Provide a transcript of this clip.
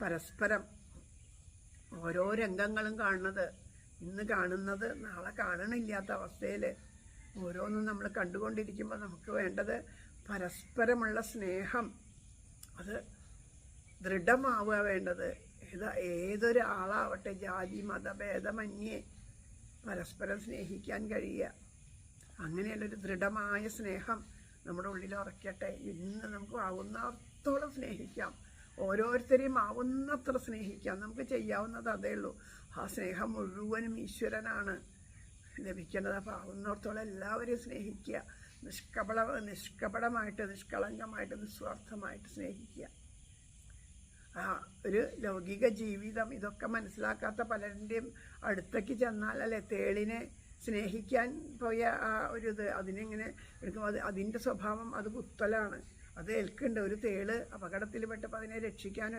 പരസ്പരം ഓരോ രംഗങ്ങളും ഇന്ന് കാണുന്നത് നാളെ കാണണില്ലാത്ത അവസ്ഥയിൽ ഓരോന്നും നമ്മൾ കണ്ടുകൊണ്ടിരിക്കുമ്പോൾ നമുക്ക് വേണ്ടത് പരസ്പരമുള്ള സ്നേഹം, അത് ദൃഢമാവുക വേണ്ടത്. ഏതൊരാളാവട്ടെ, ജാതി മതഭേദമന്യേ പരസ്പരം സ്നേഹിക്കാൻ കഴിയുക. അങ്ങനെയുള്ളൊരു ദൃഢമായ സ്നേഹം നമ്മുടെ ഉള്ളിൽ ഉറക്കട്ടെ. ഇന്ന് നമുക്ക് ആവുന്നത്തോളം സ്നേഹിക്കാം, ഓരോരുത്തരെയും ആവുന്നത്ര സ്നേഹിക്കാം. നമുക്ക് ചെയ്യാവുന്നത് അതേ ഉള്ളൂ. ആ സ്നേഹം മുഴുവനും ഈശ്വരനാണ് ലഭിക്കേണ്ടത്. അപ്പോൾ ആവുന്നിടത്തോളം എല്ലാവരെയും സ്നേഹിക്കുക, നിഷ്കപടമായിട്ട്, നിഷ്കളങ്കമായിട്ട്, നിസ്വാർത്ഥമായിട്ട് സ്നേഹിക്കുക. ഒരു ലൗകിക ജീവിതം ഇതൊക്കെ മനസ്സിലാക്കാത്ത പലരുടെയും അടുത്തേക്ക് ചെന്നാൽ, അല്ലെ, തേളിനെ സ്നേഹിക്കാൻ പോയ ആ ഒരിത് അതിനെങ്ങനെ എടുക്കും? അതിൻ്റെ സ്വഭാവം അത് കുത്തലാണ്, അത് ഏൽക്കുന്നുണ്ട്. ഒരു തേള് അപകടത്തിൽ പെട്ടപ്പോൾ അതിനെ രക്ഷിക്കാൻ